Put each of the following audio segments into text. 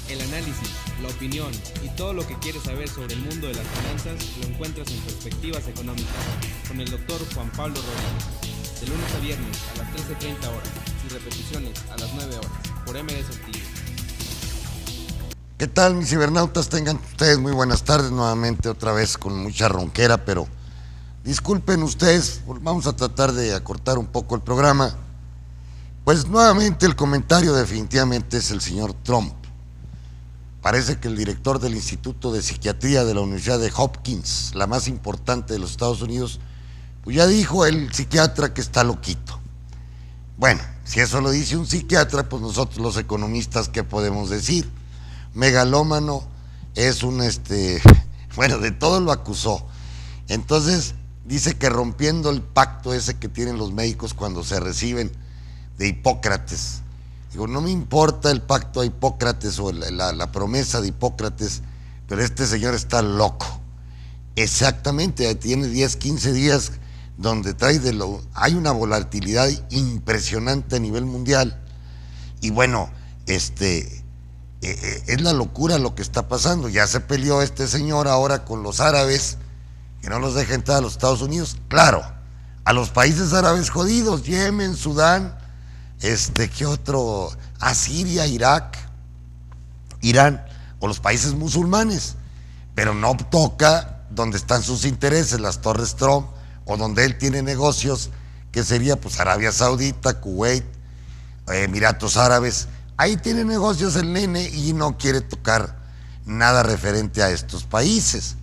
El análisis, la opinión y todo lo que quieres saber sobre el mundo de las finanzas lo encuentras en Perspectivas Económicas con el Dr. Juan Pablo Rodríguez, de lunes a viernes a las 13:30 horas y repeticiones a las 9 horas por MD Saltillo. ¿Qué tal, mis cibernautas? Tengan ustedes muy buenas tardes nuevamente, otra vez con mucha ronquera, pero disculpen ustedes, vamos a tratar de acortar un poco el programa. Pues nuevamente el comentario definitivamente es el señor Trump. Parece que el director del Instituto de Psiquiatría de la Universidad de Hopkins, la más importante de los Estados Unidos, pues ya dijo el psiquiatra que está loquito. Bueno, si eso lo dice un psiquiatra, pues nosotros los economistas, ¿qué podemos decir? Megalómano, es un bueno, de todo lo acusó. Entonces dice que rompiendo el pacto ese que tienen los médicos cuando se reciben de Hipócrates. Digo, no me importa el pacto de Hipócrates o la promesa de Hipócrates, pero este señor está loco. Exactamente, tiene 10, 15 días donde hay una volatilidad impresionante a nivel mundial. Y bueno, es la locura lo que está pasando. Ya se peleó este señor ahora con los árabes, que no los deja entrar a los Estados Unidos. Claro, a los países árabes jodidos, Yemen, Sudán, ¿qué otro? A Siria, Irak, Irán, o los países musulmanes. Pero no toca donde están sus intereses, las Torres Trump, o donde él tiene negocios, que sería pues Arabia Saudita, Kuwait, Emiratos Árabes. Ahí tiene negocios el nene y no quiere tocar nada referente a estos países.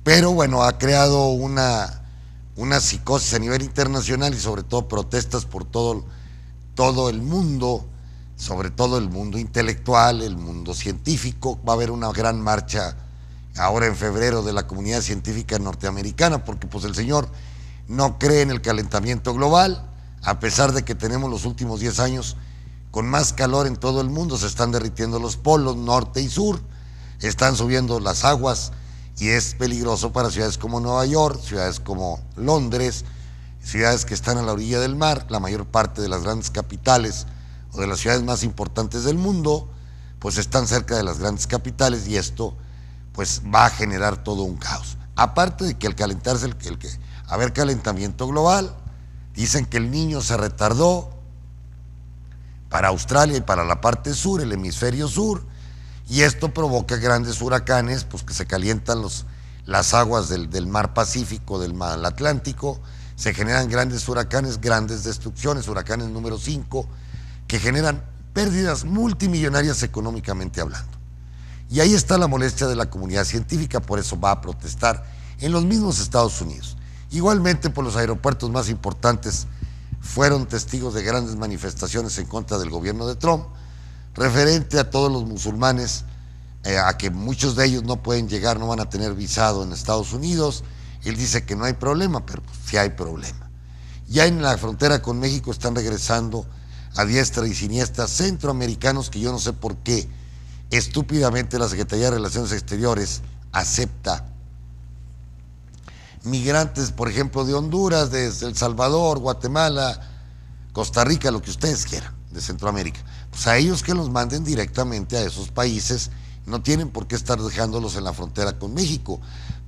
Pero bueno, ha creado una psicosis a nivel internacional y sobre todo protestas por todo el mundo, sobre todo el mundo intelectual, el mundo científico. Va a haber una gran marcha ahora en febrero de la comunidad científica norteamericana, porque pues el señor no cree en el calentamiento global, a pesar de que tenemos los últimos 10 años con más calor en todo el mundo. Se están derritiendo los polos norte y sur, están subiendo las aguas y es peligroso para ciudades como Nueva York, ciudades como Londres, ciudades que están a la orilla del mar. La mayor parte de las grandes capitales o de las ciudades más importantes del mundo pues están cerca de las grandes capitales, y esto pues va a generar todo un caos. Aparte de que al calentarse, haber calentamiento global, dicen que el Niño se retardó para Australia y para la parte sur, el hemisferio sur, y esto provoca grandes huracanes, pues que se calientan las aguas del mar Pacífico, del mar Atlántico, se generan grandes huracanes, grandes destrucciones, huracanes número 5, que generan pérdidas multimillonarias económicamente hablando. Y ahí está la molestia de la comunidad científica, por eso va a protestar en los mismos Estados Unidos. Igualmente, por los aeropuertos más importantes fueron testigos de grandes manifestaciones en contra del gobierno de Trump, referente a todos los musulmanes, a que muchos de ellos no pueden llegar, no van a tener visado en Estados Unidos. Él dice que no hay problema, pero pues, sí hay problema. Ya en la frontera con México están regresando a diestra y siniestra centroamericanos que yo no sé por qué estúpidamente la Secretaría de Relaciones Exteriores acepta migrantes, por ejemplo, de Honduras, de El Salvador, Guatemala, Costa Rica, lo que ustedes quieran, de Centroamérica. Pues a ellos que los manden directamente a esos países, no tienen por qué estar dejándolos en la frontera con México,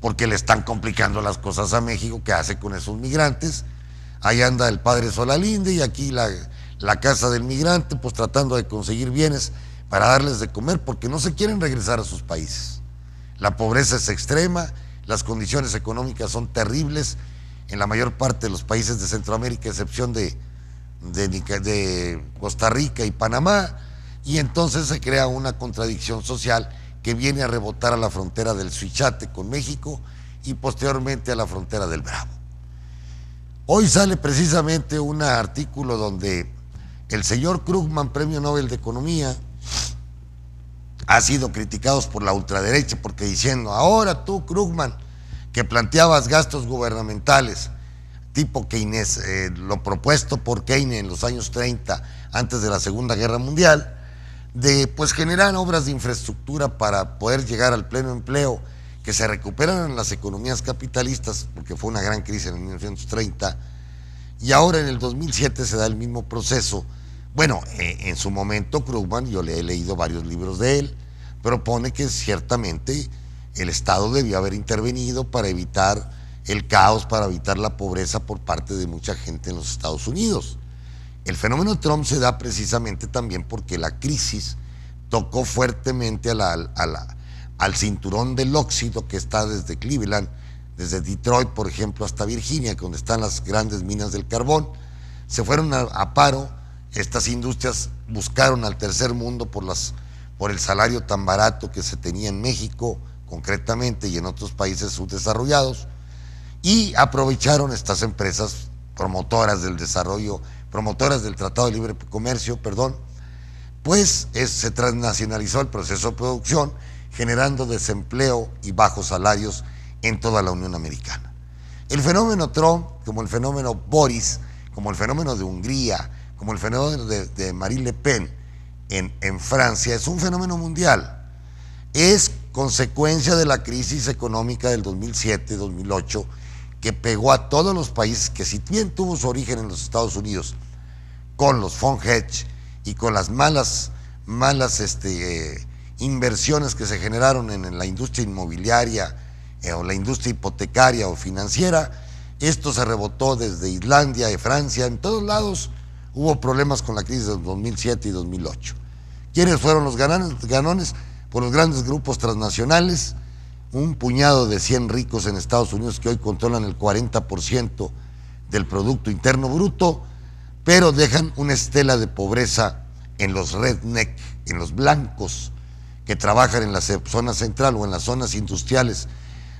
porque le están complicando las cosas a México. ¿Qué hace con esos migrantes? Ahí anda el padre Solalinde y aquí la casa del migrante, pues tratando de conseguir bienes para darles de comer, porque no se quieren regresar a sus países. La pobreza es extrema, las condiciones económicas son terribles en la mayor parte de los países de Centroamérica, a excepción de Costa Rica y Panamá, y entonces se crea una contradicción social que viene a rebotar a la frontera del Suichate con México y posteriormente a la frontera del Bravo. Hoy sale precisamente un artículo donde el señor Krugman, premio Nobel de Economía, ha sido criticado por la ultraderecha, porque diciendo, ahora tú, Krugman, que planteabas gastos gubernamentales tipo Keynes, lo propuesto por Keynes en los años 30, antes de la Segunda Guerra Mundial, de pues generar obras de infraestructura para poder llegar al pleno empleo, que se recuperan en las economías capitalistas, porque fue una gran crisis en el 1930, y ahora en el 2007 se da el mismo proceso Bueno, en su momento Krugman, yo le he leído varios libros de él, propone que ciertamente el Estado debió haber intervenido para evitar el caos, para evitar la pobreza por parte de mucha gente en los Estados Unidos. El fenómeno Trump se da precisamente también porque la crisis tocó fuertemente al cinturón del óxido que está desde Cleveland, desde Detroit, por ejemplo, hasta Virginia, donde están las grandes minas del carbón. Se fueron a paro, estas industrias buscaron al tercer mundo por el salario tan barato que se tenía en México, concretamente, y en otros países subdesarrollados, y aprovecharon estas empresas promotoras del desarrollo, promotoras del Tratado de Libre Comercio, pues se transnacionalizó el proceso de producción, generando desempleo y bajos salarios en toda la Unión Americana. El fenómeno Trump, como el fenómeno Boris, como el fenómeno de Hungría, como el fenómeno de Marine Le Pen en Francia, es un fenómeno mundial. Es consecuencia de la crisis económica del 2007-2008 que pegó a todos los países, que si bien tuvo su origen en los Estados Unidos con los fund hedge y con las malas inversiones que se generaron en la industria inmobiliaria o la industria hipotecaria o financiera, esto se rebotó desde Islandia, de Francia, en todos lados hubo problemas con la crisis del 2007 y 2008. ¿Quiénes fueron los ganones? Por los grandes grupos transnacionales, un puñado de 100 ricos en Estados Unidos que hoy controlan el 40% del Producto Interno Bruto, pero dejan una estela de pobreza en los redneck, en los blancos que trabajan en la zona central o en las zonas industriales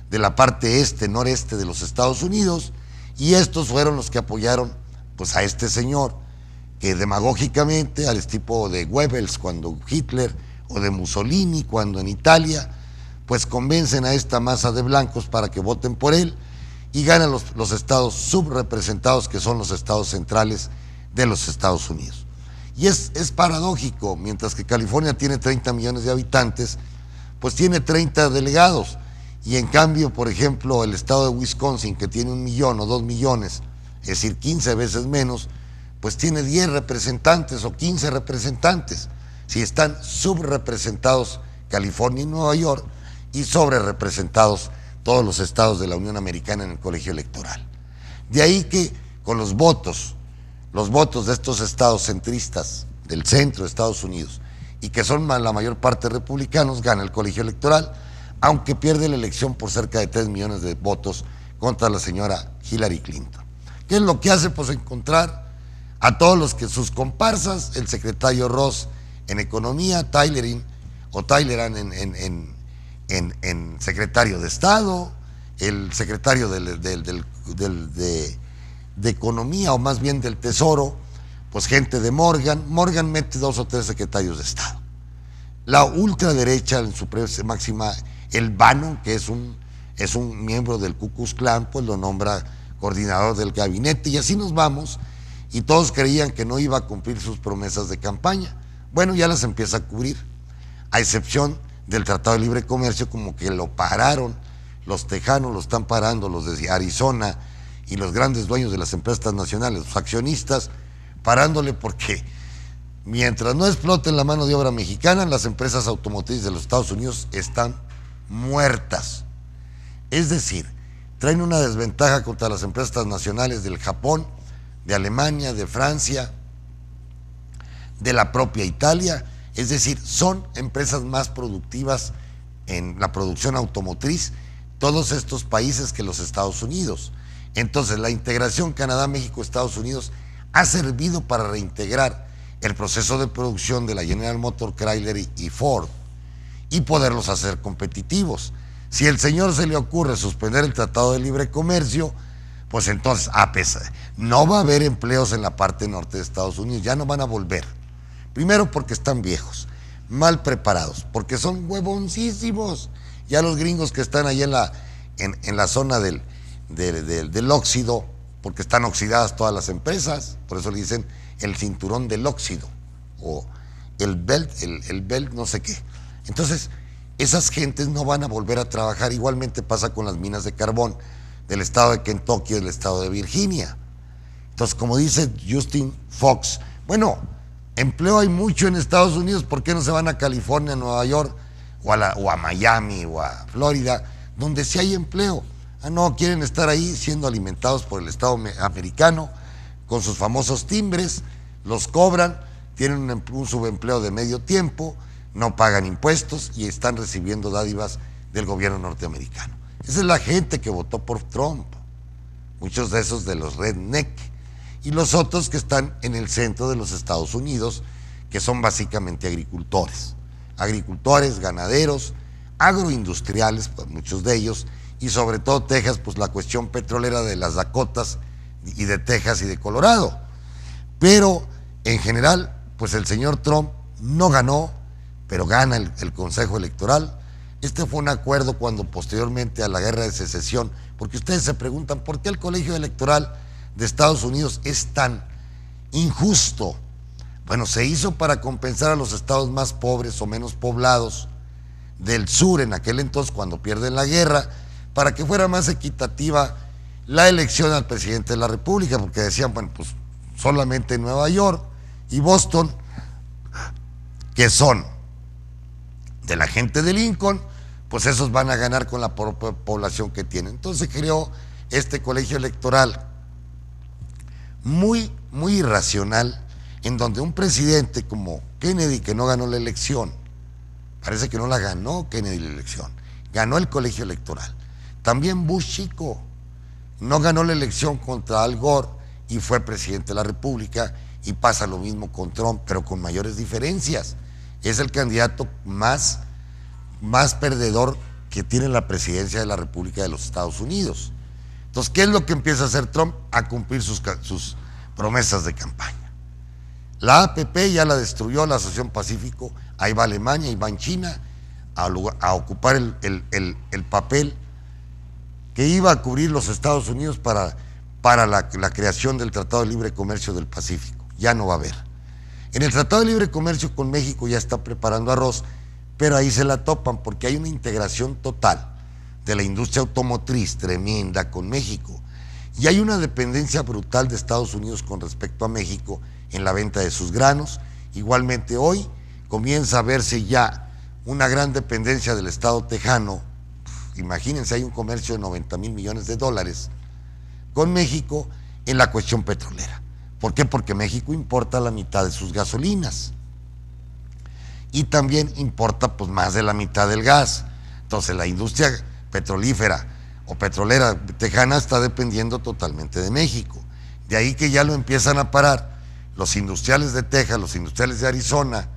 de la parte noreste de los Estados Unidos, y estos fueron los que apoyaron pues a este señor que demagógicamente, al tipo de Goebbels cuando Hitler o de Mussolini cuando en Italia, pues convencen a esta masa de blancos para que voten por él y ganan los estados subrepresentados, que son los estados centrales de los Estados Unidos. Y es paradójico, mientras que California tiene 30 millones de habitantes, pues tiene 30 delegados, y en cambio, por ejemplo, el estado de Wisconsin, que tiene 1 millón o 2 millones, es decir, 15 veces menos, pues tiene 10 representantes o 15 representantes. Si están subrepresentados California y Nueva York, y sobrerepresentados todos los estados de la Unión Americana en el colegio electoral. De ahí que con los votos de estos estados centristas del centro de Estados Unidos, y que son la mayor parte republicanos, gana el colegio electoral, aunque pierde la elección por cerca de 3 millones de votos contra la señora Hillary Clinton. ¿Qué es lo que hace? Pues encontrar a todos sus comparsas, el secretario Ross en Economía, Tyleran en secretario de Estado, el secretario de Economía, o más bien del Tesoro, pues gente de Morgan mete 2 o 3 secretarios de Estado. La ultraderecha en su máxima, el Bannon, que es un miembro del Ku Klux Klan, pues lo nombra coordinador del gabinete, y así nos vamos, y todos creían que no iba a cumplir sus promesas de campaña. Bueno, ya las empieza a cubrir, a excepción del Tratado de Libre Comercio, como que lo pararon, los tejanos lo están parando, los de Arizona y los grandes dueños de las empresas nacionales, los accionistas, parándole porque mientras no exploten la mano de obra mexicana, las empresas automotrices de los Estados Unidos están muertas. Es decir, traen una desventaja contra las empresas transnacionales del Japón, de Alemania, de Francia, de la propia Italia. Es decir, son empresas más productivas en la producción automotriz todos estos países que los Estados Unidos. Entonces, la integración Canadá, México, Estados Unidos ha servido para reintegrar el proceso de producción de la General Motors, Chrysler y Ford, y poderlos hacer competitivos. Si el señor se le ocurre suspender el Tratado de Libre Comercio, pues entonces no va a haber empleos en la parte norte de Estados Unidos, ya no van a volver. Primero porque están viejos, mal preparados, porque son huevoncísimos. Ya los gringos que están ahí en la zona del óxido, porque están oxidadas todas las empresas, por eso le dicen el cinturón del óxido, o el belt no sé qué. Entonces, esas gentes no van a volver a trabajar. Igualmente pasa con las minas de carbón del estado de Kentucky y del estado de Virginia. Entonces, como dice Justin Fox, bueno, Empleo hay mucho en Estados Unidos, ¿por qué no se van a California, a Nueva York, o a Miami, o a Florida, donde sí hay empleo? Ah, no, quieren estar ahí siendo alimentados por el Estado americano, con sus famosos timbres, los cobran, tienen un subempleo de medio tiempo, no pagan impuestos y están recibiendo dádivas del gobierno norteamericano. Esa es la gente que votó por Trump, muchos de esos de los redneck, y los otros que están en el centro de los Estados Unidos, que son básicamente agricultores, ganaderos, agroindustriales, pues muchos de ellos, y sobre todo Texas, pues la cuestión petrolera de las Dakotas y de Texas y de Colorado. Pero en general, pues el señor Trump no ganó, pero gana el Consejo Electoral. Este fue un acuerdo cuando posteriormente a la guerra de secesión, porque ustedes se preguntan por qué el colegio electoral de Estados Unidos es tan injusto. Bueno, se hizo para compensar a los estados más pobres o menos poblados del sur en aquel entonces cuando pierden la guerra, para que fuera más equitativa la elección al presidente de la República, porque decían, bueno, pues solamente Nueva York y Boston, que son de la gente de Lincoln, pues esos van a ganar con la población que tienen. Entonces creó este colegio electoral muy irracional, en donde un presidente como Kennedy, que no ganó la elección, parece que no la ganó Kennedy la elección, ganó el colegio electoral. También Bush chico no ganó la elección contra Al Gore y fue presidente de la República, y pasa lo mismo con Trump, pero con mayores diferencias. Es el candidato más perdedor que tiene la presidencia de la República de los Estados Unidos. Entonces, ¿qué es lo que empieza a hacer Trump? A cumplir sus promesas de campaña. La APP ya la destruyó, la Asociación Pacífico, ahí va Alemania, ahí va en China, a ocupar el papel que iba a cubrir los Estados Unidos para la creación del Tratado de Libre Comercio del Pacífico. Ya no va a haber. En el Tratado de Libre Comercio con México ya está preparando arroz, pero ahí se la topan porque hay una integración total de la industria automotriz tremenda con México, y hay una dependencia brutal de Estados Unidos con respecto a México en la venta de sus granos. Igualmente hoy comienza a verse ya una gran dependencia del estado tejano. Imagínense, hay un comercio de 90,000 millones de dólares con México en la cuestión petrolera. ¿Por qué? Porque México importa la mitad de sus gasolinas y también importa pues más de la mitad del gas. Entonces la industria petrolífera o petrolera tejana está dependiendo totalmente de México. De ahí que ya lo empiezan a parar los industriales de Texas, los industriales de Arizona.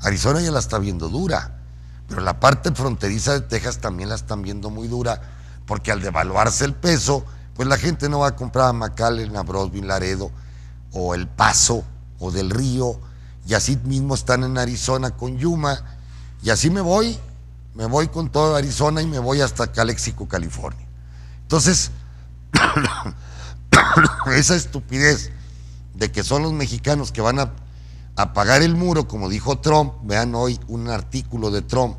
Arizona ya la está viendo dura, pero la parte fronteriza de Texas también la están viendo muy dura, porque al devaluarse el peso, pues la gente no va a comprar a McAllen, a Brownsville, Laredo, o El Paso, o Del Río, y así mismo están en Arizona con Yuma, y así me voy con todo Arizona y me voy hasta Calexico, California. Entonces, esa estupidez de que son los mexicanos que van a pagar el muro, como dijo Trump. Vean hoy un artículo de Trump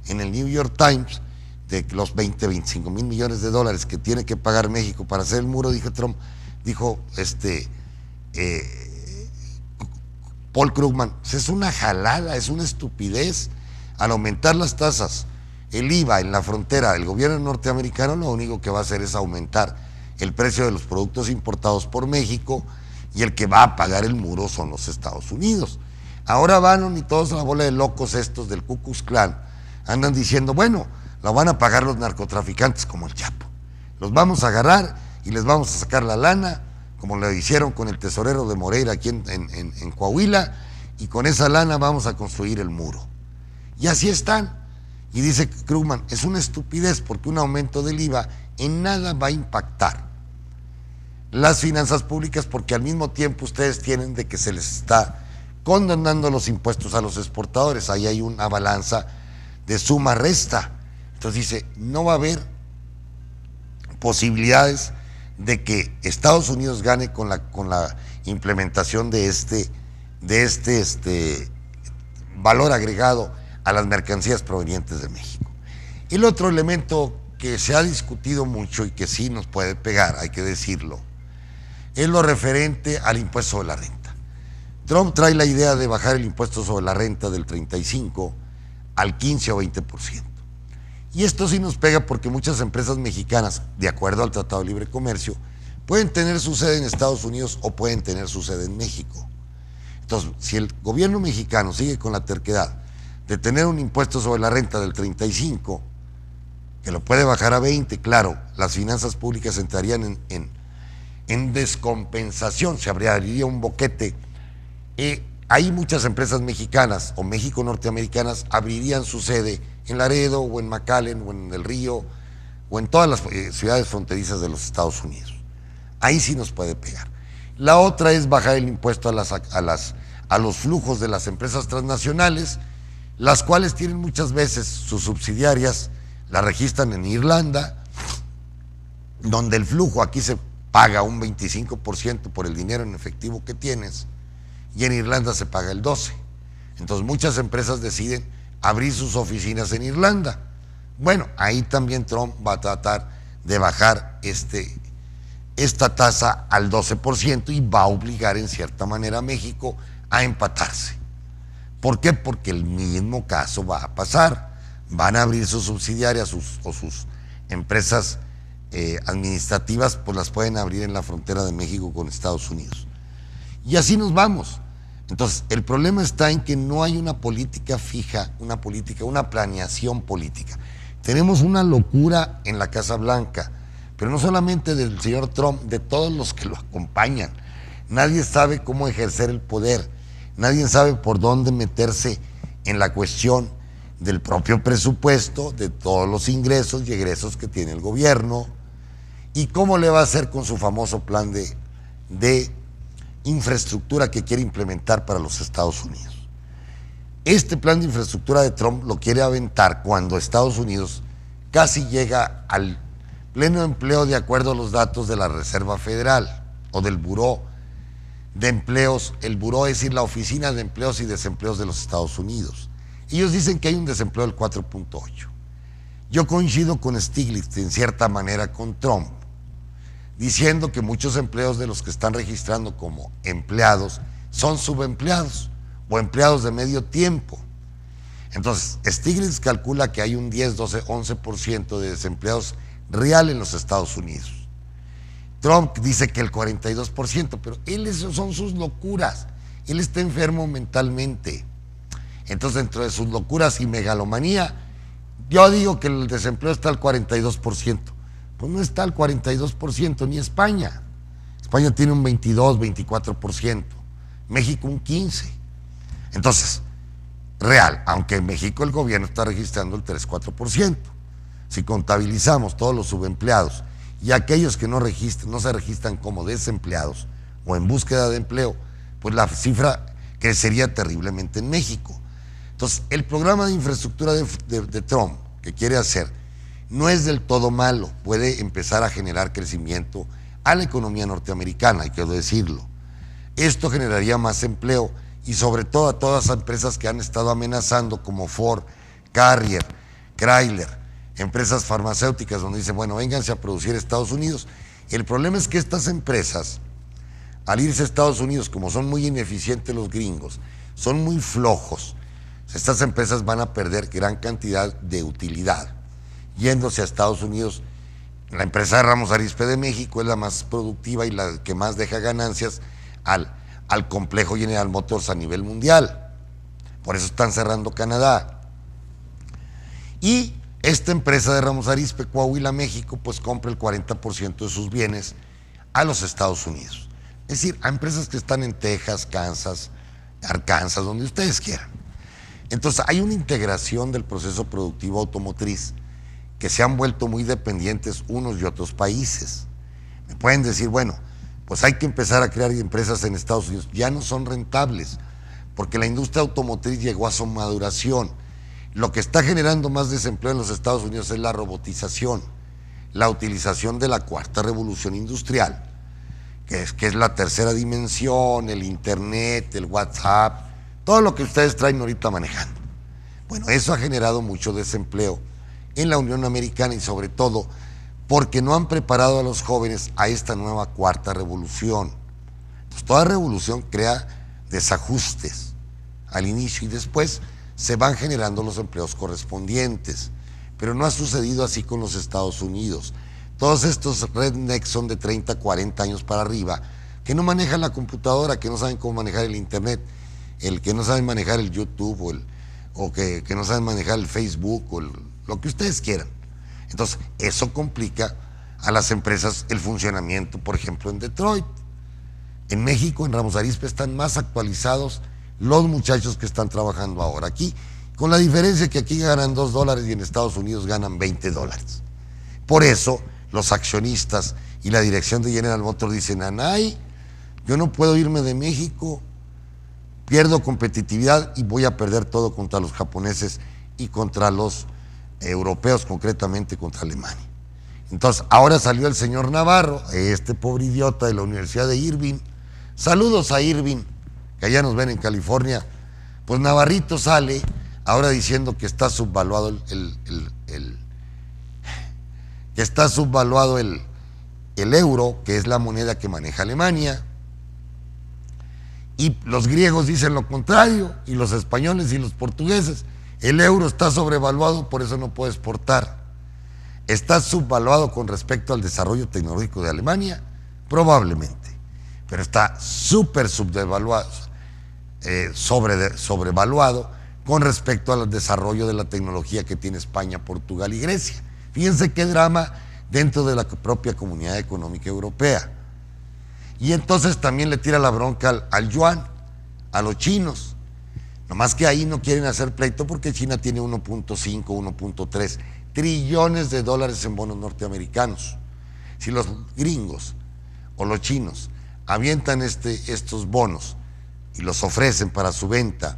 en el New York Times, de los 25,000 millones de dólares que tiene que pagar México para hacer el muro. Dijo Trump, Paul Krugman, es una jalada, es una estupidez. Al aumentar las tasas, el IVA en la frontera, el gobierno norteamericano lo único que va a hacer es aumentar el precio de los productos importados por México, y el que va a pagar el muro son los Estados Unidos. Ahora van y todos la bola de locos estos del Ku Klux Klan andan diciendo, bueno, lo van a pagar los narcotraficantes como el Chapo. Los vamos a agarrar y les vamos a sacar la lana, como lo hicieron con el tesorero de Moreira aquí en Coahuila, y con esa lana vamos a construir el muro. Y así están. Y dice Krugman, es una estupidez porque un aumento del IVA en nada va a impactar las finanzas públicas, porque al mismo tiempo ustedes tienen de que se les está condonando los impuestos a los exportadores. Ahí hay una balanza de suma-resta. Entonces dice, no va a haber posibilidades de que Estados Unidos gane con la implementación de este valor agregado a las mercancías provenientes de México. El otro elemento que se ha discutido mucho y que sí nos puede pegar, hay que decirlo, es lo referente al impuesto de la renta. Trump trae la idea de bajar el impuesto sobre la renta del 35 al 15 o 20%. Y esto sí nos pega porque muchas empresas mexicanas, de acuerdo al Tratado de Libre Comercio, pueden tener su sede en Estados Unidos o pueden tener su sede en México. Entonces, si el gobierno mexicano sigue con la terquedad de tener un impuesto sobre la renta del 35, que lo puede bajar a 20, claro, las finanzas públicas entrarían en descompensación, se abriría un boquete. Hay muchas empresas mexicanas o México-norteamericanas abrirían su sede en Laredo o en McAllen o en El Río o en todas las ciudades fronterizas de los Estados Unidos. Ahí sí nos puede pegar. La otra es bajar el impuesto a los flujos de las empresas transnacionales, las cuales tienen muchas veces sus subsidiarias, las registran en Irlanda, donde el flujo aquí se paga un 25% por el dinero en efectivo que tienes, y en Irlanda se paga el 12%. Entonces muchas empresas deciden abrir sus oficinas en Irlanda. Bueno, ahí también Trump va a tratar de bajar esta tasa al 12% y va a obligar en cierta manera a México a empatarse. ¿Por qué? Porque el mismo caso va a pasar. Van a abrir sus subsidiarias o sus empresas administrativas, pues las pueden abrir en la frontera de México con Estados Unidos. Y así nos vamos. Entonces, el problema está en que no hay una política fija, una planeación política. Tenemos una locura en la Casa Blanca, pero no solamente del señor Trump, de todos los que lo acompañan. Nadie sabe cómo ejercer el poder, nadie sabe por dónde meterse en la cuestión del propio presupuesto, de todos los ingresos y egresos que tiene el gobierno, y cómo le va a hacer con su famoso plan de infraestructura que quiere implementar para los Estados Unidos. Este plan de infraestructura de Trump lo quiere aventar cuando Estados Unidos casi llega al pleno empleo de acuerdo a los datos de la Reserva Federal o del Buró de Empleos. El Buró es decir, la Oficina de Empleos y Desempleos de los Estados Unidos. Ellos dicen que hay un desempleo del 4.8. Yo coincido con Stiglitz, en cierta manera con Trump, diciendo que muchos empleos de los que están registrando como empleados son subempleados o empleados de medio tiempo. Entonces, Stiglitz calcula que hay un 10, 12, 11% de desempleados real en los Estados Unidos. Trump dice que el 42%, pero esas son sus locuras. Él está enfermo mentalmente. Entonces, dentro de sus locuras y megalomanía, yo digo que el desempleo está al 42%. Pues no está al 42%, ni España. España tiene un 22, 24%. México un 15%. Entonces, real, aunque en México el gobierno está registrando el 3, 4%. Si contabilizamos todos los subempleados y aquellos que no se registran como desempleados o en búsqueda de empleo, pues la cifra crecería terriblemente en México. Entonces, el programa de infraestructura de Trump que quiere hacer no es del todo malo, puede empezar a generar crecimiento a la economía norteamericana, hay que decirlo. Esto generaría más empleo y sobre todo a todas las empresas que han estado amenazando como Ford, Carrier, Chrysler, empresas farmacéuticas donde dicen, bueno, vénganse a producir a Estados Unidos. El problema es que estas empresas, al irse a Estados Unidos, como son muy ineficientes los gringos, son muy flojos, estas empresas van a perder gran cantidad de utilidad. Yéndose a Estados Unidos, la empresa de Ramos Arizpe de México es la más productiva y la que más deja ganancias al complejo General Motors a nivel mundial. Por eso están cerrando Canadá. Y esta empresa de Ramos Arizpe, Coahuila, México, pues compra el 40% de sus bienes a los Estados Unidos. Es decir, a empresas que están en Texas, Kansas, Arkansas, donde ustedes quieran. Entonces hay una integración del proceso productivo automotriz que se han vuelto muy dependientes unos y otros países. Me pueden decir, bueno, pues hay que empezar a crear empresas en Estados Unidos. Ya no son rentables, porque la industria automotriz llegó a su maduración. Lo que está generando más desempleo en los Estados Unidos es la robotización, la utilización de la cuarta revolución industrial, que es la tercera dimensión, el internet, el WhatsApp, todo lo que ustedes traen ahorita manejando. Bueno, eso ha generado mucho desempleo en la Unión Americana y sobre todo porque no han preparado a los jóvenes a esta nueva cuarta revolución. Pues toda revolución crea desajustes al inicio y después se van generando los empleos correspondientes. Pero no ha sucedido así con los Estados Unidos. Todos estos rednecks son de 30, 40 años para arriba, que no manejan la computadora, que no saben cómo manejar el internet, el que no saben manejar el YouTube o que no saben manejar el Facebook o lo que ustedes quieran. Entonces, eso complica a las empresas el funcionamiento, por ejemplo, en Detroit. En México, en Ramos Arizpe, están más actualizados los muchachos que están trabajando ahora aquí, con la diferencia que aquí ganan $2 y en Estados Unidos ganan $20. Por eso, los accionistas y la dirección de General Motors dicen, Anay, yo no puedo irme de México, pierdo competitividad y voy a perder todo contra los japoneses y contra los europeos, concretamente contra Alemania. Entonces, ahora salió el señor Navarro, este pobre idiota de la Universidad de Irving. Saludos a Irving, que allá nos ven en California. Pues Navarrito sale ahora diciendo que está subvaluado el euro, que es la moneda que maneja Alemania. Y los griegos dicen lo contrario, y los españoles y los portugueses. El euro está sobrevaluado, por eso no puede exportar. ¿Está subvaluado con respecto al desarrollo tecnológico de Alemania? Probablemente, pero está súper subdevaluado, sobrevaluado con respecto al desarrollo de la tecnología que tiene España, Portugal y Grecia. Fíjense qué drama dentro de la propia Comunidad Económica Europea. Y entonces también le tira la bronca al yuan, a los chinos. Nomás que ahí no quieren hacer pleito porque China tiene 1.5, 1.3 trillones de dólares en bonos norteamericanos. Si los gringos o los chinos avientan estos bonos y los ofrecen para su venta,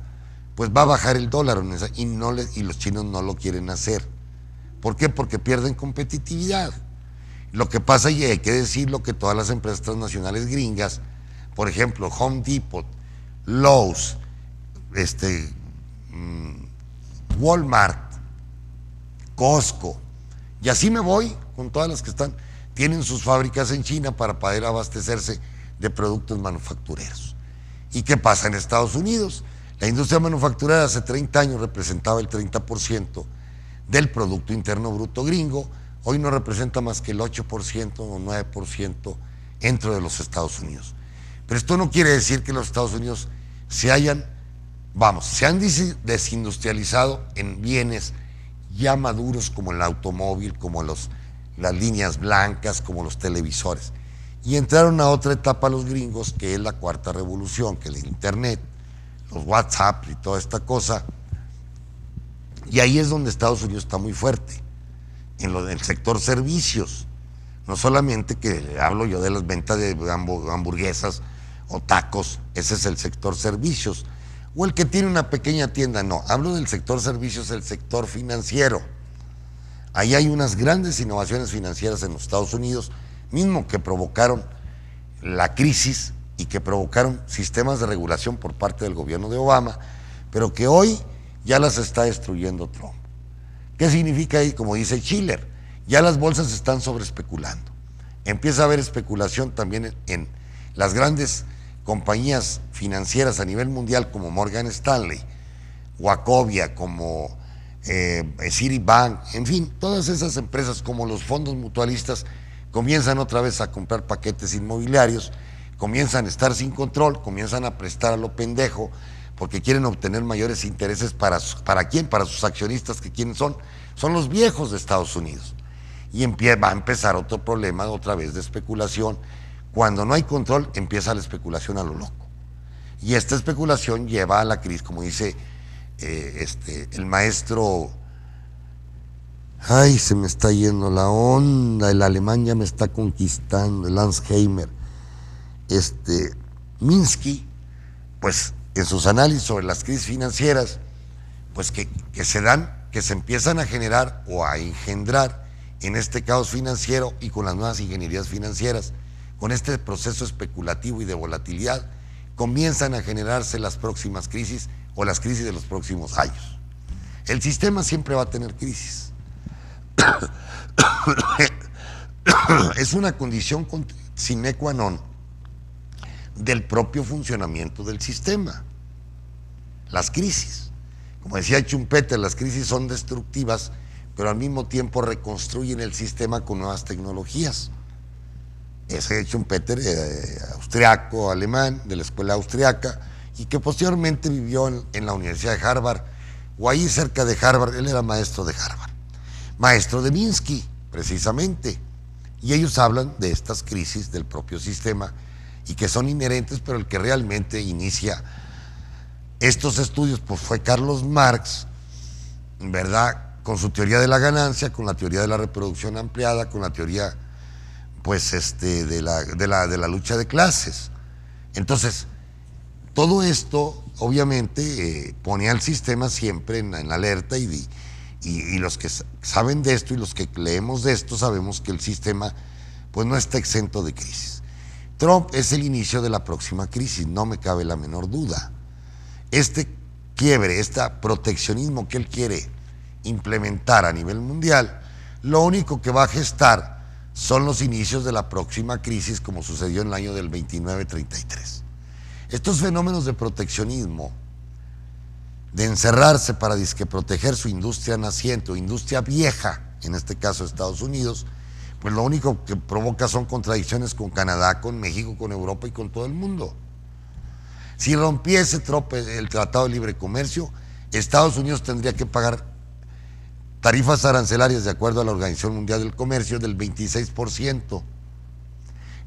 pues va a bajar el dólar y los chinos no lo quieren hacer. ¿Por qué? Porque pierden competitividad. Lo que pasa, y hay que decirlo, que todas las empresas transnacionales gringas, por ejemplo, Home Depot, Lowe's, Walmart, Costco, y así me voy con todas las que están, tienen sus fábricas en China para poder abastecerse de productos manufactureros. ¿Y qué pasa en Estados Unidos? La industria manufacturera hace 30 años representaba el 30% del Producto Interno Bruto gringo, hoy no representa más que el 8% o 9% dentro de los Estados Unidos. Pero esto no quiere decir que los Estados Unidos se han desindustrializado en bienes ya maduros como el automóvil, como las líneas blancas, como los televisores. Y entraron a otra etapa los gringos, que es la cuarta revolución, que es el internet, los WhatsApp y toda esta cosa. Y ahí es donde Estados Unidos está muy fuerte, en lo del sector servicios. No solamente que hablo yo de las ventas de hamburguesas o tacos, ese es el sector servicios. O el que tiene una pequeña tienda, no. Hablo del sector servicios, el sector financiero. Ahí hay unas grandes innovaciones financieras en los Estados Unidos, mismo que provocaron la crisis y que provocaron sistemas de regulación por parte del gobierno de Obama, pero que hoy ya las está destruyendo Trump. ¿Qué significa ahí? Como dice Schiller, ya las bolsas están sobreespeculando. Empieza a haber especulación también en las grandes compañías financieras a nivel mundial como Morgan Stanley, Wachovia, como Citibank, en fin, todas esas empresas como los fondos mutualistas comienzan otra vez a comprar paquetes inmobiliarios, comienzan a estar sin control, comienzan a prestar a lo pendejo porque quieren obtener mayores intereses ¿para quién? Para sus accionistas, que quiénes son los viejos de Estados Unidos. Y va a empezar otro problema otra vez de especulación. Cuando no hay control, empieza la especulación a lo loco. Y esta especulación lleva a la crisis, como dice el maestro, ay, se me está yendo la onda, el alemán ya me está conquistando, el Alzheimer, Minsky, pues en sus análisis sobre las crisis financieras, pues que se empiezan a generar o a engendrar en este caos financiero y con las nuevas ingenierías financieras, con este proceso especulativo y de volatilidad, comienzan a generarse las próximas crisis o las crisis de los próximos años. El sistema siempre va a tener crisis. Es una condición sine qua non del propio funcionamiento del sistema. Las crisis. Como decía Schumpeter, las crisis son destructivas, pero al mismo tiempo reconstruyen el sistema con nuevas tecnologías. Ese Schumpeter, austriaco, alemán, de la escuela austriaca, y que posteriormente vivió en la Universidad de Harvard, o ahí cerca de Harvard. Él era maestro de Harvard, maestro de Minsky, precisamente. Y ellos hablan de estas crisis del propio sistema y que son inherentes, pero el que realmente inicia estos estudios pues fue Carlos Marx, ¿verdad? Con su teoría de la ganancia, con la teoría de la reproducción ampliada, con la teoría pues de la lucha de clases. Entonces, todo esto obviamente pone al sistema siempre en alerta, y los que saben de esto y los que leemos de esto sabemos que el sistema pues no está exento de crisis. Trump es el inicio de la próxima crisis, no me cabe la menor duda. Este quiebre, este proteccionismo que él quiere implementar a nivel mundial, lo único que va a gestar son los inicios de la próxima crisis, como sucedió en el año del 29-33. Estos fenómenos de proteccionismo, de encerrarse para disque proteger su industria naciente o industria vieja, en este caso Estados Unidos, pues lo único que provoca son contradicciones con Canadá, con México, con Europa y con todo el mundo. Si rompiese Trump el Tratado de Libre Comercio, Estados Unidos tendría que pagar tarifas arancelarias de acuerdo a la Organización Mundial del Comercio del 26%.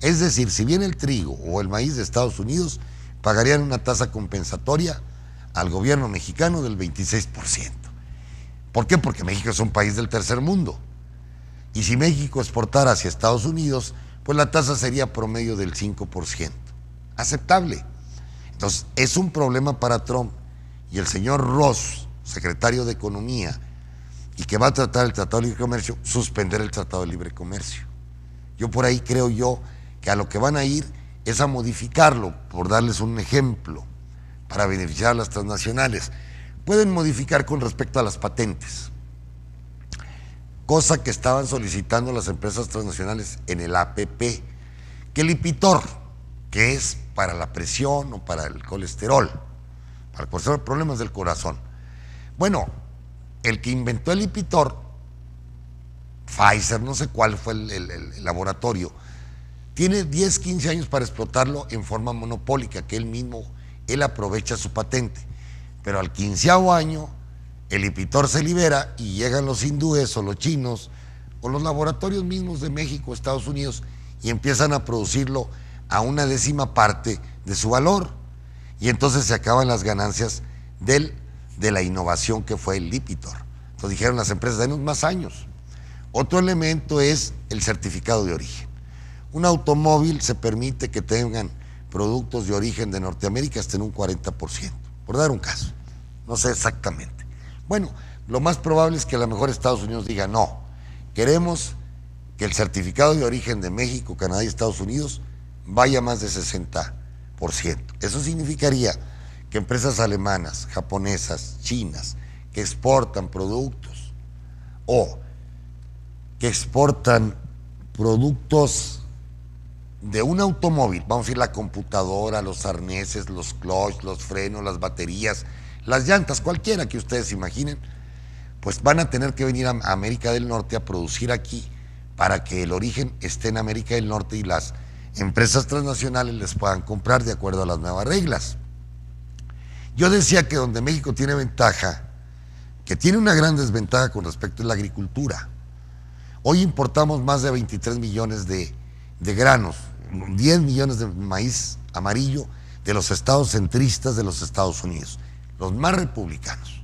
Es decir, si bien el trigo o el maíz de Estados Unidos pagarían una tasa compensatoria al gobierno mexicano del 26%. ¿Por qué? Porque México es un país del tercer mundo. Y si México exportara hacia Estados Unidos, pues la tasa sería promedio del 5%. Aceptable. Entonces, es un problema para Trump. Y el señor Ross, secretario de Economía, y que va a tratar el Tratado de Libre Comercio, suspender el Tratado de Libre Comercio. Yo por ahí creo yo que a lo que van a ir es a modificarlo, por darles un ejemplo, para beneficiar a las transnacionales. Pueden modificar con respecto a las patentes, cosa que estaban solicitando las empresas transnacionales en el APP, que el Lipitor, que es para la presión o para el colesterol, para cualquier problemas del corazón. Bueno, el que inventó el Lipitor, Pfizer, no sé cuál fue el laboratorio, tiene 10, 15 años para explotarlo en forma monopólica, que él aprovecha su patente. Pero al 15º año, el Lipitor se libera y llegan los hindúes o los chinos o los laboratorios mismos de México, Estados Unidos, y empiezan a producirlo a una 10ª parte de su valor. Y entonces se acaban las ganancias de la innovación que fue el Lipitor. Entonces dijeron las empresas, denos más años. Otro elemento es el certificado de origen. Un automóvil se permite que tengan productos de origen de Norteamérica hasta en un 40%, por dar un caso. No sé exactamente. Bueno, lo más probable es que a lo mejor Estados Unidos diga, no, queremos que el certificado de origen de México, Canadá y Estados Unidos vaya más de 60%. Eso significaría que empresas alemanas, japonesas, chinas, que exportan productos o que exportan productos de un automóvil, vamos a decir la computadora, los arneses, los clutch, los frenos, las baterías, las llantas, cualquiera que ustedes imaginen, pues van a tener que venir a América del Norte a producir aquí para que el origen esté en América del Norte y las empresas transnacionales les puedan comprar de acuerdo a las nuevas reglas. Yo decía que donde México tiene ventaja, que tiene una gran desventaja con respecto a la agricultura. Hoy importamos más de 23 millones de granos, 10 millones de maíz amarillo de los estados centristas de los Estados Unidos, los más republicanos.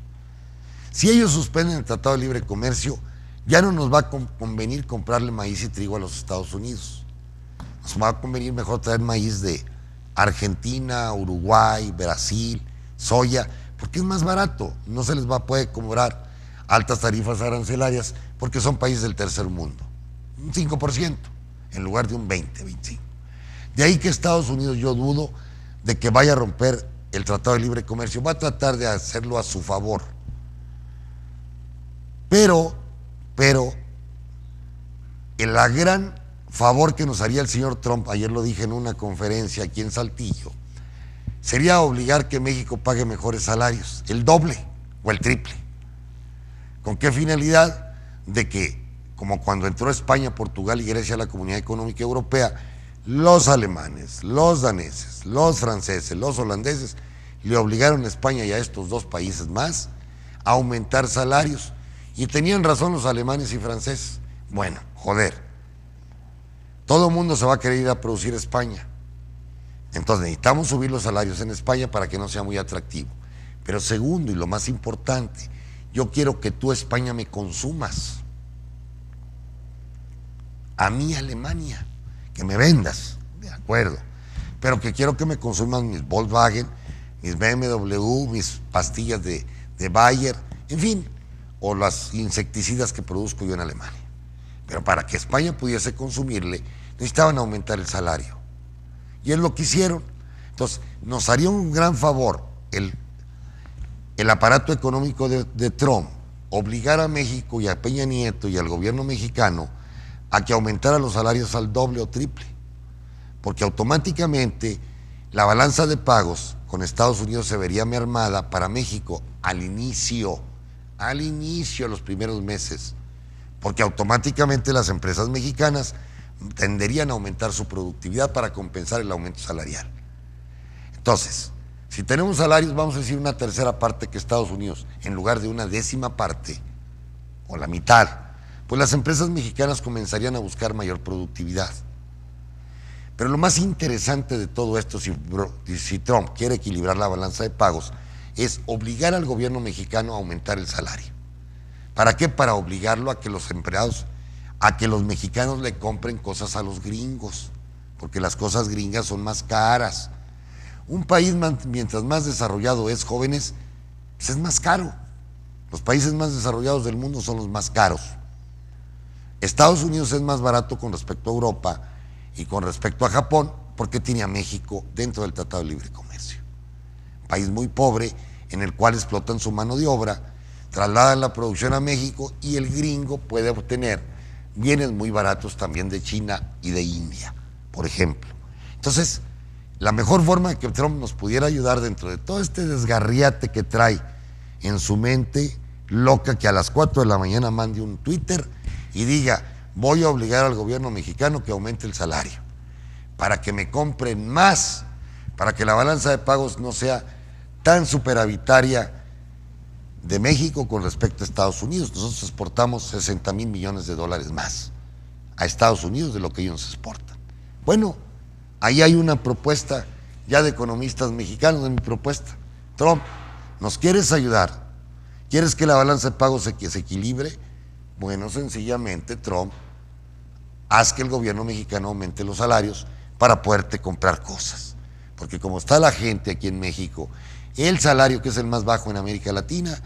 Si ellos suspenden el Tratado de Libre Comercio, ya no nos va a convenir comprarle maíz y trigo a los Estados Unidos. Nos va a convenir mejor traer maíz de Argentina, Uruguay, Brasil, soya, porque es más barato. No se les va a poder cobrar altas tarifas arancelarias porque son países del tercer mundo. Un 5% en lugar de un 20, 25%. De ahí que Estados Unidos, yo dudo de que vaya a romper el Tratado de Libre Comercio. Va a tratar de hacerlo a su favor. Pero la gran favor que nos haría el señor Trump, ayer lo dije en una conferencia aquí en Saltillo, sería obligar que México pague mejores salarios, el doble o el triple. ¿Con qué finalidad? De que, como cuando entró España, Portugal y Grecia a la Comunidad Económica Europea, los alemanes, los daneses, los franceses, los holandeses le obligaron a España y a estos dos países más a aumentar salarios. Y tenían razón los alemanes y franceses. Bueno, joder, todo el mundo se va a querer ir a producir a España. Entonces necesitamos subir los salarios en España para que no sea muy atractivo. Pero segundo, y lo más importante, yo quiero que tú, España, me consumas. A mí, Alemania, que me vendas, de acuerdo, pero que quiero que me consuman mis Volkswagen, mis BMW, mis pastillas de Bayer, en fin, o las insecticidas que produzco yo en Alemania. Pero para que España pudiese consumirle, necesitaban aumentar el salario. Y es lo que hicieron. Entonces, nos haría un gran favor el aparato económico de Trump obligar a México y a Peña Nieto y al gobierno mexicano a que aumentara los salarios al doble o triple, porque automáticamente la balanza de pagos con Estados Unidos se vería mermada para México al inicio, los primeros meses, porque automáticamente las empresas mexicanas tenderían a aumentar su productividad para compensar el aumento salarial. Entonces, si tenemos salarios, vamos a decir una tercera parte que Estados Unidos, en lugar de una décima parte, o la mitad, pues las empresas mexicanas comenzarían a buscar mayor productividad. Pero lo más interesante de todo esto, si Trump quiere equilibrar la balanza de pagos, es obligar al gobierno mexicano a aumentar el salario. ¿Para qué? Para obligarlo a que los empleados, a que los mexicanos le compren cosas a los gringos, porque las cosas gringas son más caras. Un país, mientras más desarrollado es, jóvenes, pues es más caro. Los países más desarrollados del mundo son los más caros. Estados Unidos es más barato con respecto a Europa y con respecto a Japón, porque tiene a México dentro del Tratado de Libre Comercio. Un país muy pobre, en el cual explotan su mano de obra, trasladan la producción a México y el gringo puede obtener bienes muy baratos también de China y de India, por ejemplo. Entonces, la mejor forma de que Trump nos pudiera ayudar dentro de todo este desgarriate que trae en su mente loca, que a las 4 de la mañana mande un Twitter y diga: voy a obligar al gobierno mexicano que aumente el salario para que me compren más, para que la balanza de pagos no sea tan superavitaria de México con respecto a Estados Unidos. Nosotros exportamos 60,000 millones de dólares más a Estados Unidos de lo que ellos exportan. Bueno, ahí hay una propuesta ya de economistas mexicanos, de mi propuesta. Trump, ¿nos quieres ayudar? ¿Quieres que la balanza de pagos se equilibre? Bueno, sencillamente, Trump, haz que el gobierno mexicano aumente los salarios para poderte comprar cosas. Porque como está la gente aquí en México, el salario, que es el más bajo en América Latina,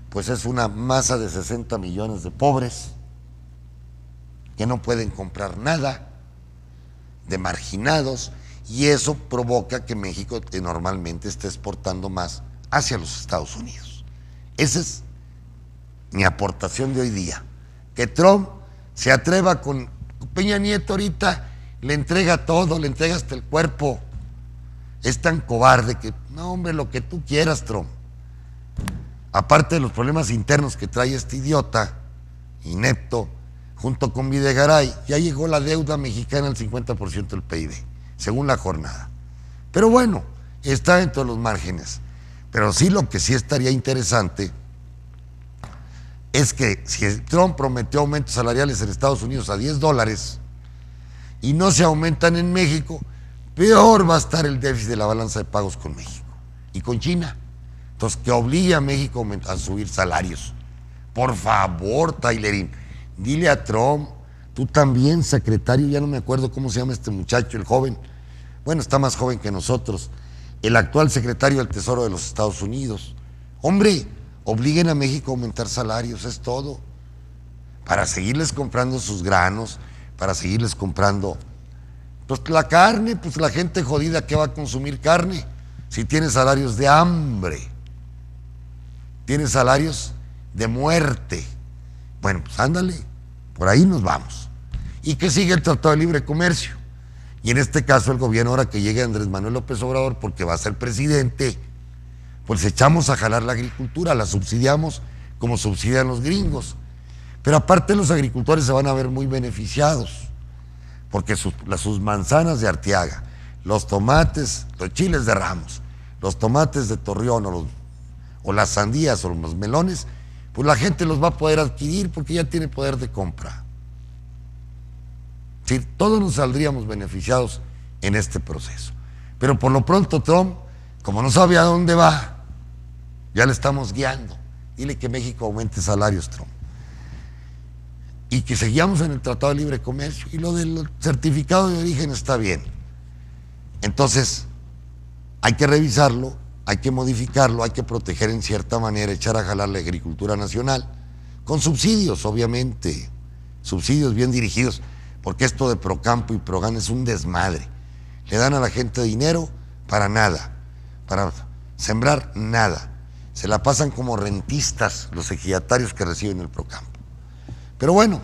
pues es una masa de 60 millones de pobres que no pueden comprar nada, de marginados, y eso provoca que México normalmente esté exportando más hacia los Estados Unidos. Esa es mi aportación de hoy día. Que Trump se atreva con Peña Nieto ahorita, le entrega todo, le entrega hasta el cuerpo. Es tan cobarde que, no hombre, lo que tú quieras, Trump. Aparte de los problemas internos que trae este idiota, inepto, junto con Videgaray, ya llegó la deuda mexicana al 50% del PIB, según la jornada. Pero bueno, está dentro de los márgenes. Pero sí, lo que sí estaría interesante es que si Trump prometió aumentos salariales en Estados Unidos a $10 y no se aumentan en México, peor va a estar el déficit de la balanza de pagos con México y con China. Entonces, que obligue a México a subir salarios. Por favor, Tailerín, dile a Trump, tú también, secretario, ya no me acuerdo cómo se llama este muchacho, el joven, bueno, está más joven que nosotros, el actual secretario del Tesoro de los Estados Unidos. Hombre, obliguen a México a aumentar salarios, es todo. Para seguirles comprando sus granos, para seguirles comprando, pues la carne, pues la gente jodida que va a consumir carne, si tiene salarios de hambre, tiene salarios de muerte. Bueno, pues ándale, por ahí nos vamos. y que sigue el Tratado de Libre Comercio. Y en este caso el gobierno, ahora que llegue Andrés Manuel López Obrador, porque va a ser presidente, pues echamos a jalar la agricultura, la subsidiamos como subsidian los gringos. Pero aparte los agricultores se van a ver muy beneficiados, porque sus manzanas de Arteaga, los tomates, los chiles de Ramos, los tomates de Torreón o las sandías o los melones, pues la gente los va a poder adquirir porque ya tiene poder de compra. Sí, todos nos saldríamos beneficiados en este proceso. Pero por lo pronto Trump, como no sabe a dónde va, ya le estamos guiando. Dile que México aumente salarios, Trump. Y que seguíamos en el Tratado de Libre Comercio. Y lo del certificado de origen está bien. Entonces, hay que revisarlo, hay que modificarlo, hay que proteger en cierta manera, echar a jalar la agricultura nacional, con subsidios, obviamente, subsidios bien dirigidos, porque esto de Procampo y Progan es un desmadre. Le dan a la gente dinero para nada, para sembrar nada. Se la pasan como rentistas los ejidatarios que reciben el Procampo. Pero bueno,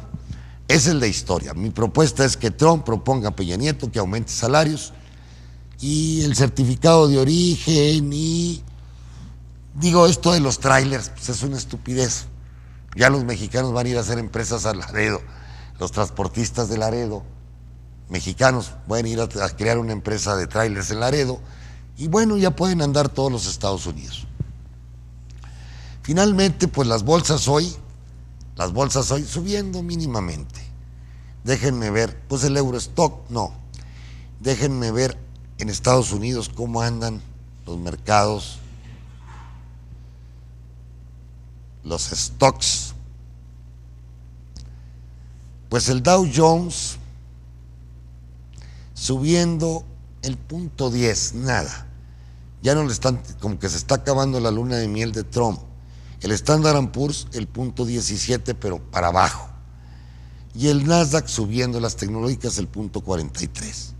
esa es la historia. Mi propuesta es que Trump proponga a Peña Nieto que aumente salarios y el certificado de origen y digo esto de los trailers, pues es una estupidez. Ya los mexicanos van a ir a hacer empresas a Laredo, los transportistas de Laredo, mexicanos pueden ir a crear una empresa de trailers en Laredo y bueno, ya pueden andar todos los Estados Unidos. Finalmente, pues las bolsas hoy subiendo mínimamente. Déjenme ver, pues el Eurostock no. Déjenme ver en Estados Unidos cómo andan los mercados, los stocks. Pues el Dow Jones subiendo el 0.10, nada. Ya no le están, como que se está acabando la luna de miel de Trump. El Standard & Poor's el 0.17, pero para abajo. Y el Nasdaq subiendo, las tecnológicas el 0.43.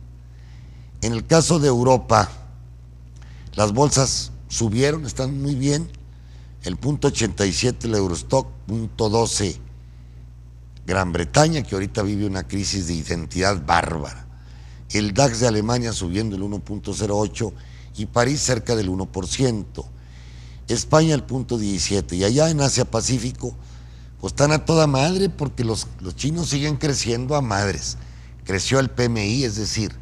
En el caso de Europa, las bolsas subieron, están muy bien. El 0.87 el Eurostock, 0.12 Gran Bretaña, que ahorita vive una crisis de identidad bárbara. El DAX de Alemania subiendo el 1.08 y París cerca del 1%. España el 0.17 y allá en Asia Pacífico pues están a toda madre porque los chinos siguen creciendo a madres. Creció el PMI, es decir,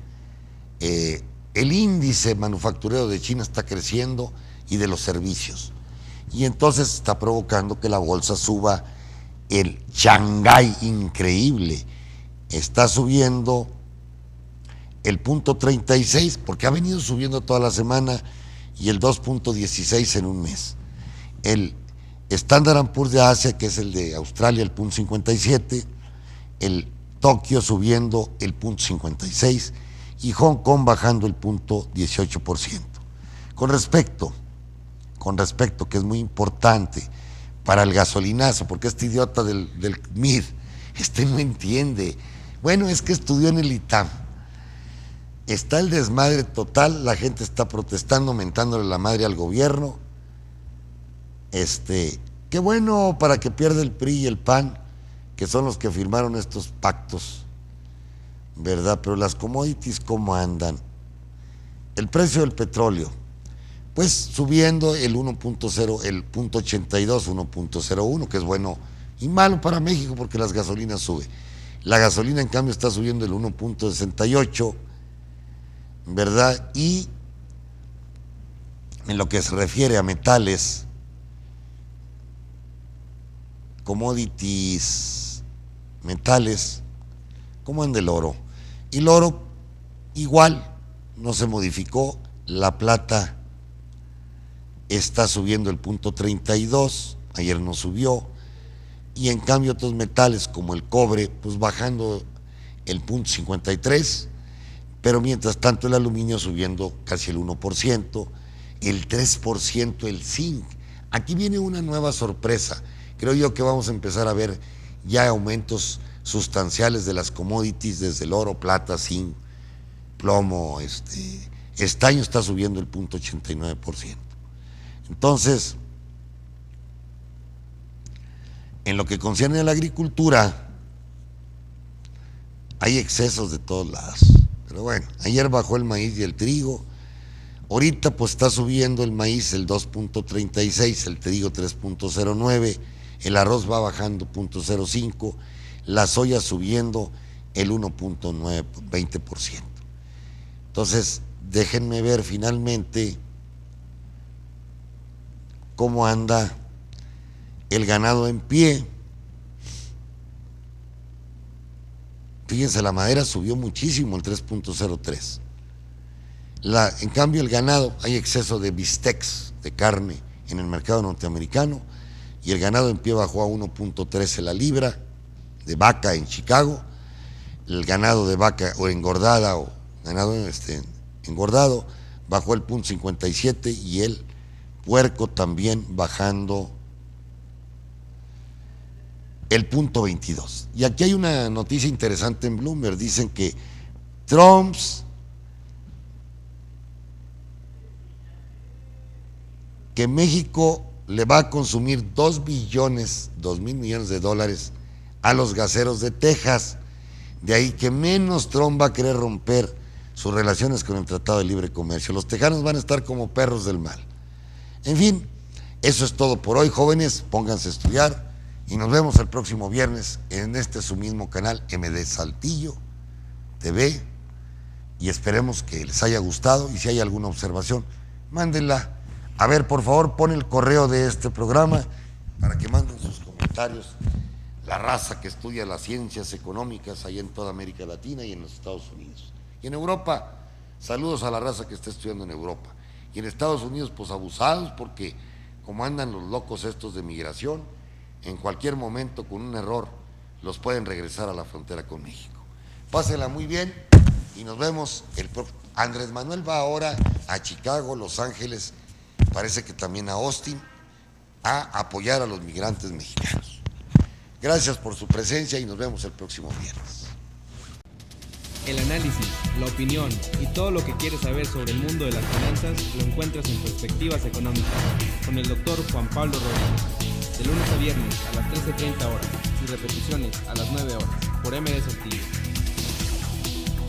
el índice manufacturero de China está creciendo y de los servicios. Y entonces está provocando que la bolsa suba. El Shanghái, increíble, está subiendo el 0.36 porque ha venido subiendo toda la semana y el 2.16 en un mes. El Standard & Poor's de Asia, que es el de Australia, el 0.57, el Tokio subiendo el 0.56 y Hong Kong bajando el 0.18%. Con respecto, que es muy importante para el gasolinazo, porque este idiota del MIR, no entiende. Bueno, es que estudió en el ITAM. Está el desmadre total, la gente está protestando, mentándole la madre al gobierno. Qué bueno para que pierda el PRI y el PAN, que son los que firmaron estos pactos, ¿verdad? Pero las commodities, ¿cómo andan? El precio del petróleo, pues subiendo el 1.0, el 0.82, 1.01, que es bueno y malo para México porque las gasolinas suben. La gasolina, en cambio, está subiendo el 1.68, ¿verdad? Y en lo que se refiere a metales, commodities, metales, ¿cómo anda el oro? Y el oro igual, no se modificó. La plata está subiendo el 0.32, ayer no subió, y en cambio otros metales como el cobre, pues bajando el 0.53, pero mientras tanto el aluminio subiendo casi el 1%, el 3% el zinc. Aquí viene una nueva sorpresa. Creo yo que vamos a empezar a ver ya aumentos sustanciales de las commodities, desde el oro, plata, zinc, plomo, estaño está subiendo el 0.89%. Entonces, en lo que concierne a la agricultura, hay excesos de todos lados. Pero bueno, ayer bajó el maíz y el trigo. Ahorita pues está subiendo el maíz el 2.36, el trigo 3.09, el arroz va bajando 0.05, la soya subiendo el 1.9, 20%. Entonces, déjenme ver finalmente cómo anda el ganado en pie. Fíjense, la madera subió muchísimo, el 3.03. En cambio, el ganado, hay exceso de bistecs, de carne, en el mercado norteamericano, y el ganado en pie bajó a 1.13 la libra de vaca en Chicago. El ganado de vaca o engordada o ganado engordado bajó el 0.57 y el puerco también bajando el 0.22. Y aquí hay una noticia interesante en Bloomberg, dicen que que México le va a consumir 2.000 millones de dólares a los gaseros de Texas. De ahí que menos Trump va a querer romper sus relaciones con el Tratado de Libre Comercio. Los tejanos van a estar como perros del mal. En fin, eso es todo por hoy, jóvenes. Pónganse a estudiar y nos vemos el próximo viernes en su mismo canal, MD Saltillo TV, y esperemos que les haya gustado, y si hay alguna observación, mándenla. A ver, por favor, pon el correo de este programa para que manden sus comentarios. La raza que estudia las ciencias económicas ahí en toda América Latina y en los Estados Unidos. Y en Europa, saludos a la raza que está estudiando en Europa. Y en Estados Unidos, pues abusados, porque como andan los locos estos de migración, en cualquier momento con un error los pueden regresar a la frontera con México. Pásenla muy bien y nos vemos Andrés Manuel va ahora a Chicago, Los Ángeles, parece que también a Austin, a apoyar a los migrantes mexicanos. Gracias por su presencia y nos vemos el próximo viernes. El análisis, la opinión y todo lo que quieres saber sobre el mundo de las finanzas lo encuentras en Perspectivas Económicas con el doctor Juan Pablo Rodríguez. De lunes a viernes a las 13:30 horas y repeticiones a las 9 horas por MD Saltillo.